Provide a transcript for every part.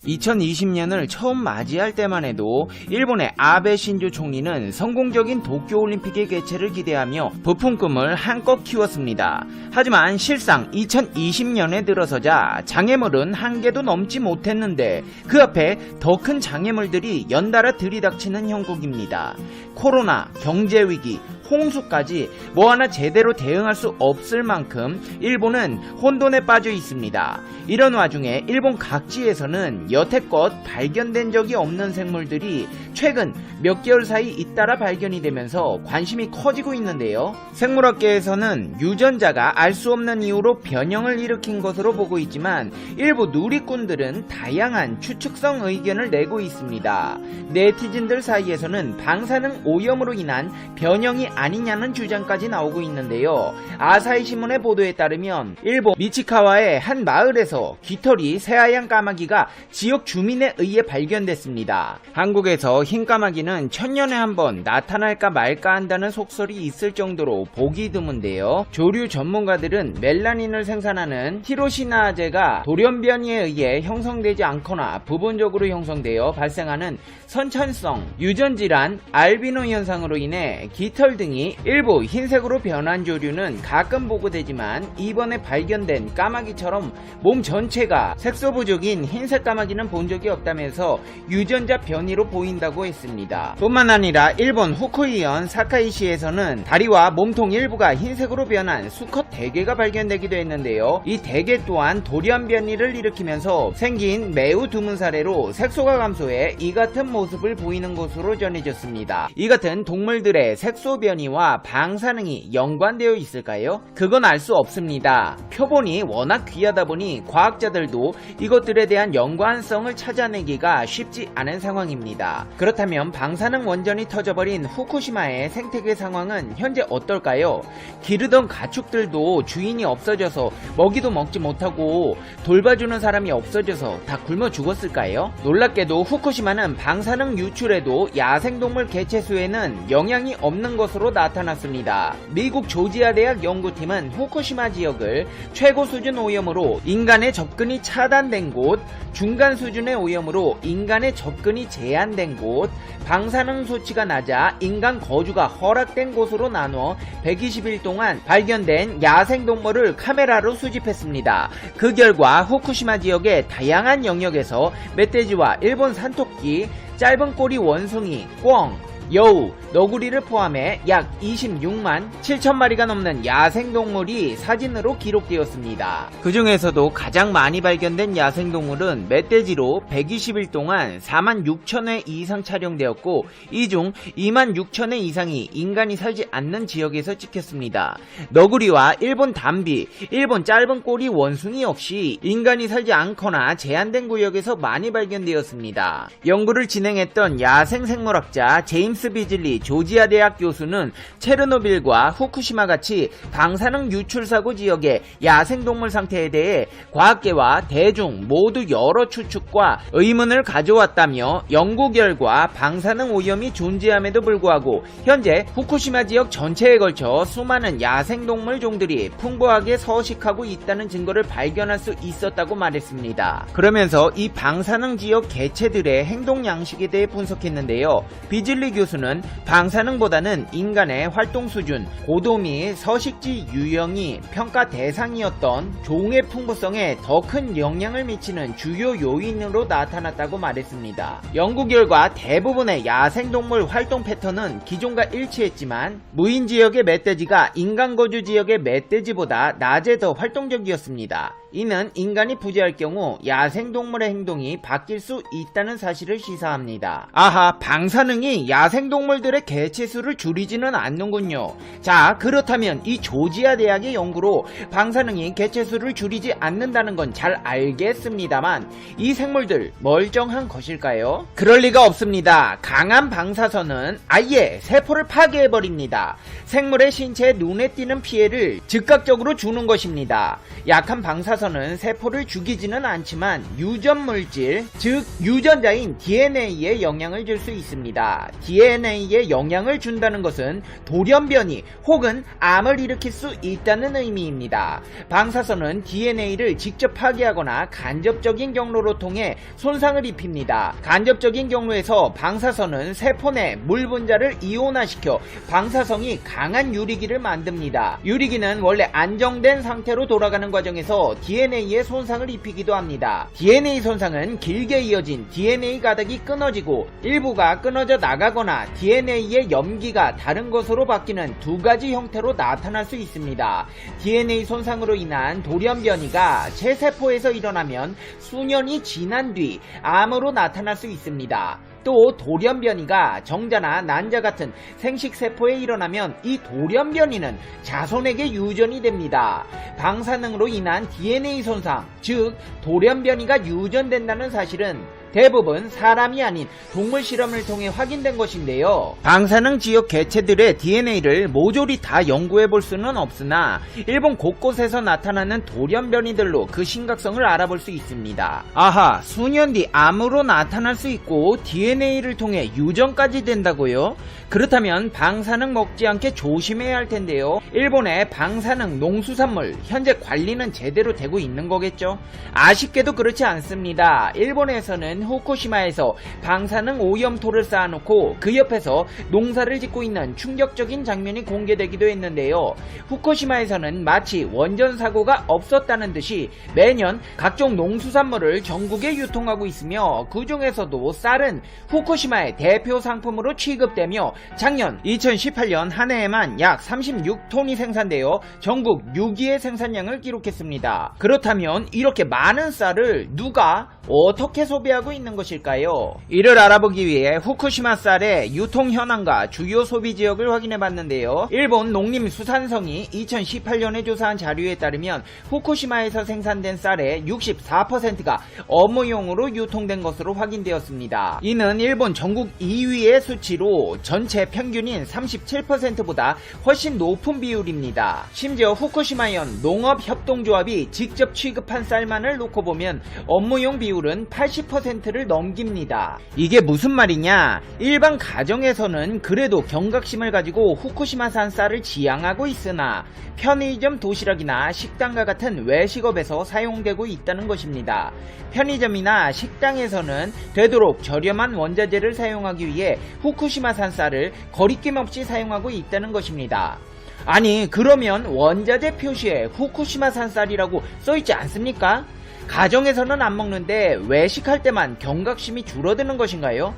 2020년을 처음 맞이할 때만 해도 일본의 아베 신조 총리는 성공적인 도쿄올림픽의 개최를 기대하며 부푼 꿈을 한껏 키웠습니다. 하지만 실상 2020년에 들어서자 장애물은 한 개도 넘지 못했는데 그 앞에 더 큰 장애물들이 연달아 들이닥치는 형국입니다. 코로나, 경제위기, 홍수까지 뭐 하나 제대로 대응할 수 없을 만큼 일본은 혼돈에 빠져 있습니다. 이런 와중에 일본 각지에서는 여태껏 발견된 적이 없는 생물들이 최근 몇 개월 사이 잇따라 발견이 되면서 관심이 커지고 있는데요. 생물학계에서는 유전자가 알 수 없는 이유로 변형을 일으킨 것으로 보고 있지만 일부 누리꾼들은 다양한 추측성 의견을 내고 있습니다. 네티즌들 사이에서는 방사능 오염으로 인한 변형이 아니냐는 주장까지 나오고 있는데요. 아사히 신문의 보도에 따르면 일본 미치카와의 한 마을에서 깃털이 새하얀 까마귀가 지역 주민에 의해 발견됐습니다. 한국에서 흰 까마귀는 천년에 한 번 나타날까 말까 한다는 속설이 있을 정도로 보기 드문데요. 조류 전문가들은 멜라닌을 생산하는 티로시나제가 돌연변이에 의해 형성되지 않거나 부분적으로 형성되어 발생하는 선천성 유전질환 알비노 현상으로 인해 깃털 등이 일부 흰색으로 변한 조류는 가끔 보고되지만 이번에 발견된 까마귀처럼 몸 전체가 색소 부족인 흰색 까마귀는 본 적이 없다면서 유전자 변이로 보인다고 했습니다. 뿐만 아니라 일본 후쿠이현 사카이시에서는 다리와 몸통 일부가 흰색으로 변한 수컷 대게가 발견되기도 했는데요. 이 대게 또한 돌연 변이를 일으키면서 생긴 매우 드문 사례로 색소가 감소해 이 같은 모습을 보이는 것으로 전해졌습니다. 이 같은 동물들의 색소 변이와 방사능이 연관되어 있을까요? 그건 알 수 없습니다. 표본이 워낙 귀하다 보니 과학자들도 이것들에 대한 연관성을 찾아내기가 쉽지 않은 상황입니다. 그렇다면 방사능 원전이 터져버린 후쿠시마의 생태계 상황은 현재 어떨까요? 기르던 가축들도 주인이 없어져서 먹이도 먹지 못하고 돌봐주는 사람이 없어져서 다 굶어 죽었을까요? 놀랍게도 후쿠시마는 방사능 유출에도 야생동물 개체수에는 영향이 없는 것으로 나타났습니다. 미국 조지아 대학 연구팀은 후쿠시마 지역을 최고 수준 오염으로 인간의 접근이 차단된 곳, 중간 수준의 오염으로 인간의 접근이 제한된 곳, 방사능 수치가 낮아 인간 거주가 허락된 곳으로 나눠 120일 동안 발견된 야생동물을 카메라로 수집했습니다. 그 결과 후쿠시마 지역의 다양한 영역에서 멧돼지와 일본 산토끼, 짧은 꼬리 원숭이, 꿩, 여우, 너구리를 포함해 약 26만 7천 마리가 넘는 야생동물이 사진으로 기록되었습니다. 그 중에서도 가장 많이 발견된 야생동물은 멧돼지로 120일 동안 4만 6천 회 이상 촬영되었고 이 중 2만 6천 회 이상이 인간이 살지 않는 지역에서 찍혔습니다. 너구리와 일본 담비, 일본 짧은 꼬리 원숭이 역시 인간이 살지 않거나 제한된 구역에서 많이 발견되었습니다. 연구를 진행했던 야생생물학자 제임스 비즐리 조지아 대학 교수는 체르노빌과 후쿠시마 같이 방사능 유출 사고 지역의 야생동물 상태에 대해 과학계와 대중 모두 여러 추측과 의문을 가져왔다며 연구 결과 방사능 오염이 존재함에도 불구하고 현재 후쿠시마 지역 전체에 걸쳐 수많은 야생동물 종들이 풍부하게 서식하고 있다는 증거를 발견할 수 있었다고 말했습니다. 그러면서 이 방사능 지역 개체들의 행동 양식에 대해 분석했는데요. 비즐리 교수는 방사능보다는 인간의 활동 수준, 고도 및 서식지 유형이 평가 대상이었던 종의 풍부성에 더 큰 영향을 미치는 주요 요인으로 나타났다고 말했습니다. 연구 결과 대부분의 야생동물 활동 패턴은 기존과 일치했지만 무인 지역의 멧돼지가 인간 거주 지역의 멧돼지보다 낮에 더 활동적이었습니다. 이는 인간이 부재할 경우 야생동물의 행동이 바뀔 수 있다는 사실을 시사합니다. 아하, 방사능이 야생동물들의 개체수를 줄이지는 않는군요. 자, 그렇다면 이 조지아 대학의 연구로 방사능이 개체수를 줄이지 않는다는 건 잘 알겠습니다만 이 생물들 멀쩡한 것일까요? 그럴 리가 없습니다. 강한 방사선은 아예 세포를 파괴해버립니다. 생물의 신체에 눈에 띄는 피해를 즉각적으로 주는 것입니다. 약한 방사선 방사선은 세포를 죽이지는 않지만 유전 물질, 즉 유전자인 DNA에 영향을 줄 수 있습니다. DNA에 영향을 준다는 것은 돌연변이 혹은 암을 일으킬 수 있다는 의미입니다. 방사선은 DNA를 직접 파괴하거나 간접적인 경로로 통해 손상을 입힙니다. 간접적인 경로에서 방사선은 세포 내 물 분자를 이온화시켜 방사성이 강한 유리기를 만듭니다. 유리기는 원래 안정된 상태로 돌아가는 과정에서 DNA에 손상을 입히기도 합니다. DNA 손상은 길게 이어진 DNA 가닥이 끊어지고 일부가 끊어져 나가거나 DNA의 염기가 다른 것으로 바뀌는 두 가지 형태로 나타날 수 있습니다. DNA 손상으로 인한 돌연변이가 체세포에서 일어나면 수년이 지난 뒤 암으로 나타날 수 있습니다. 또 돌연변이가 정자나 난자 같은 생식세포에 일어나면 이 돌연변이는 자손에게 유전이 됩니다. 방사능으로 인한 DNA 손상, 즉 돌연변이가 유전된다는 사실은 대부분 사람이 아닌 동물 실험을 통해 확인된 것인데요. 방사능 지역 개체들의 DNA를 모조리 다 연구해 볼 수는 없으나 일본 곳곳에서 나타나는 돌연변이들로 그 심각성을 알아볼 수 있습니다. 아하, 수년 뒤 암으로 나타날 수 있고 DNA를 통해 유전까지 된다고요? 그렇다면 방사능 먹지 않게 조심해야 할 텐데요. 일본의 방사능 농수산물 현재 관리는 제대로 되고 있는 거겠죠? 아쉽게도 그렇지 않습니다. 일본에서는 후쿠시마에서 방사능 오염토를 쌓아놓고 그 옆에서 농사를 짓고 있는 충격적인 장면이 공개되기도 했는데요. 후쿠시마에서는 마치 원전 사고가 없었다는 듯이 매년 각종 농수산물을 전국에 유통하고 있으며 그 중에서도 쌀은 후쿠시마의 대표 상품으로 취급되며 작년 2018년 한 해에만 약 36톤이 생산되어 전국 6위의 생산량을 기록했습니다. 그렇다면 이렇게 많은 쌀을 누가 어떻게 소비하고 있는 것일까요? 이를 알아보기 위해 후쿠시마 쌀의 유통 현황과 주요 소비 지역을 확인해 봤는데요. 일본 농림수산성이 2018년에 조사한 자료에 따르면 후쿠시마에서 생산된 쌀의 64%가 업무용으로 유통된 것으로 확인되었습니다. 이는 일본 전국 2위의 수치로 전체 평균인 37%보다 훨씬 높은 비율입니다. 심지어 후쿠시마현 농업협동조합이 직접 취급한 쌀만을 놓고 보면 업무용 비율은 80%를 넘깁니다. 이게 무슨 말이냐? 일반 가정에서는 그래도 경각심을 가지고 후쿠시마산 쌀을 지향하고 있으나 편의점 도시락이나 식당과 같은 외식업에서 사용되고 있다는 것입니다. 편의점이나 식당에서는 되도록 저렴한 원자재를 사용하기 위해 후쿠시마산 쌀을 거리낌 없이 사용하고 있다는 것입니다. 아니, 그러면 원자재 표시에 후쿠시마산 쌀이라고 써있지 않습니까? 가정에서는 안 먹는데 외식할 때만 경각심이 줄어드는 것인가요?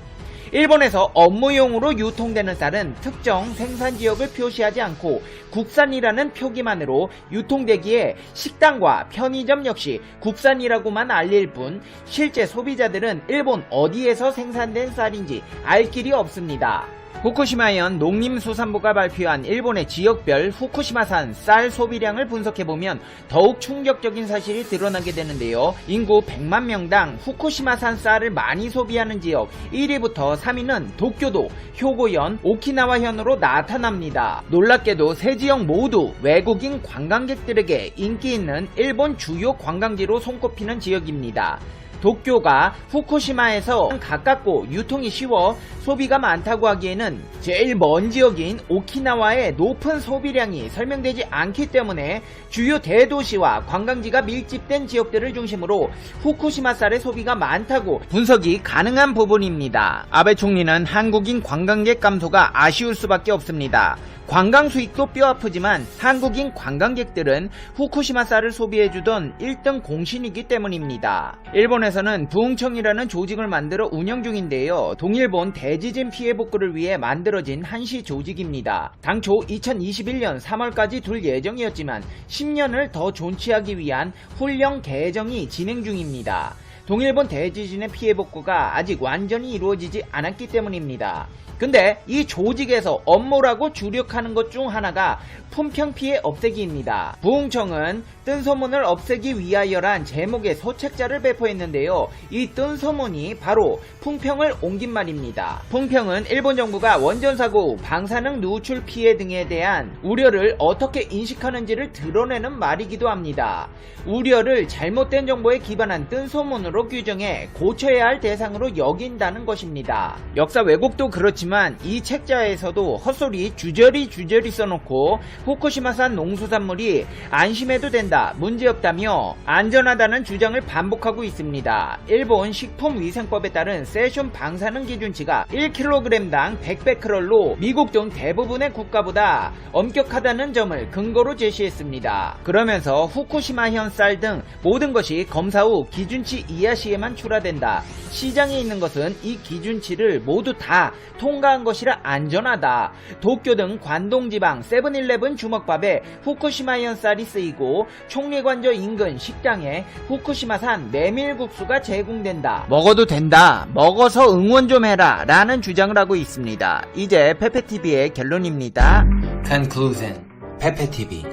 일본에서 업무용으로 유통되는 쌀은 특정 생산지역을 표시하지 않고 국산이라는 표기만으로 유통되기에 식당과 편의점 역시 국산이라고만 알릴 뿐 실제 소비자들은 일본 어디에서 생산된 쌀인지 알 길이 없습니다. 후쿠시마현 농림수산부가 발표한 일본의 지역별 후쿠시마산 쌀 소비량을 분석해보면 더욱 충격적인 사실이 드러나게 되는데요. 인구 100만 명당 후쿠시마산 쌀을 많이 소비하는 지역 1위부터 3위는 도쿄도, 효고현, 오키나와현으로 나타납니다. 놀랍게도 세 지역 모두 외국인 관광객들에게 인기 있는 일본 주요 관광지로 손꼽히는 지역입니다. 도쿄가 후쿠시마에서 가깝고 유통이 쉬워 소비가 많다고 하기에는 제일 먼 지역인 오키나와의 높은 소비량이 설명되지 않기 때문에 주요 대도시와 관광지가 밀집된 지역들을 중심으로 후쿠시마 쌀의 소비가 많다고 분석이 가능한 부분입니다. 아베 총리는 한국인 관광객 감소가 아쉬울 수밖에 없습니다. 관광 수익도 뼈아프지만 한국인 관광객들은 후쿠시마 쌀을 소비해주던 1등 공신이기 때문입니다. 일본에서는 부흥청이라는 조직을 만들어 운영 중인데요. 동일본 대지진 피해 복구를 위해 만들어진 한시 조직입니다. 당초 2021년 3월까지 둘 예정이었지만 10년을 더 존치하기 위한 훈령 개정이 진행 중입니다. 동일본 대지진의 피해 복구가 아직 완전히 이루어지지 않았기 때문입니다. 근데 이 조직에서 업무라고 주력하는 것 중 하나가 품평 피해 없애기입니다. 부흥청은 뜬 소문을 없애기 위하여란 제목의 소책자를 배포했는데요. 이 뜬 소문이 바로 품평을 옮긴 말입니다. 품평은 일본 정부가 원전사고, 방사능 누출 피해 등에 대한 우려를 어떻게 인식하는지를 드러내는 말이기도 합니다. 우려를 잘못된 정보에 기반한 뜬 소문으로 규정해 고쳐야 할 대상으로 여긴다는 것입니다. 역사 왜곡도 그렇지만 이 책자에서도 헛소리 주저리 써놓고 후쿠시마산 농수산물이 안심해도 된다, 문제없다며 안전하다는 주장을 반복하고 있습니다. 일본 식품위생법에 따른 세슘 방사능 기준치가 1kg당 100베크럴로 미국 등 대부분의 국가보다 엄격하다는 점을 근거로 제시했습니다. 그러면서 후쿠시마현 쌀 등 모든 것이 검사 후 기준치 이하 시에만 출하된다. 시장에 있는 것은 이 기준치를 모두 다 통과한 것이라 안전하다. 도쿄 등 관동지방 세븐일레븐 주먹밥에 후쿠시마현 쌀이 쓰이고 총리관저 인근 식당에 후쿠시마산 메밀국수가 제공된다. 먹어도 된다. 먹어서 응원 좀 해라. 라는 주장을 하고 있습니다. 이제 페페TV의 결론입니다. Conclusion. 페페TV.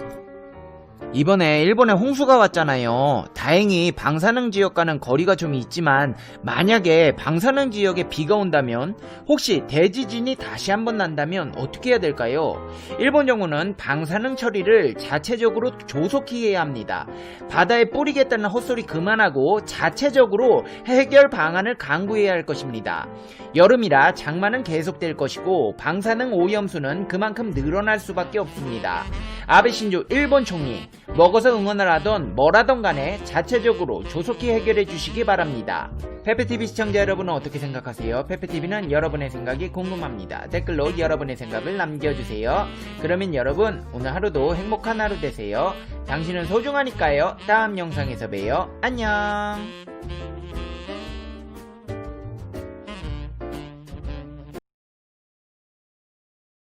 이번에 일본에 홍수가 왔잖아요. 다행히 방사능 지역과는 거리가 좀 있지만 만약에 방사능 지역에 비가 온다면, 혹시 대지진이 다시 한번 난다면 어떻게 해야 될까요? 일본 정부는 방사능 처리를 자체적으로 조속히 해야 합니다. 바다에 뿌리겠다는 헛소리 그만하고 자체적으로 해결 방안을 강구해야 할 것입니다. 여름이라 장마는 계속될 것이고 방사능 오염수는 그만큼 늘어날 수밖에 없습니다. 아베 신조 일본 총리, 먹어서 응원을 하던 뭐라던 간에 자체적으로 조속히 해결해 주시기 바랍니다. 페페TV 시청자 여러분은 어떻게 생각하세요? 페페TV는 여러분의 생각이 궁금합니다. 댓글로 여러분의 생각을 남겨주세요. 그러면 여러분, 오늘 하루도 행복한 하루 되세요. 당신은 소중하니까요. 다음 영상에서 봬요. 안녕.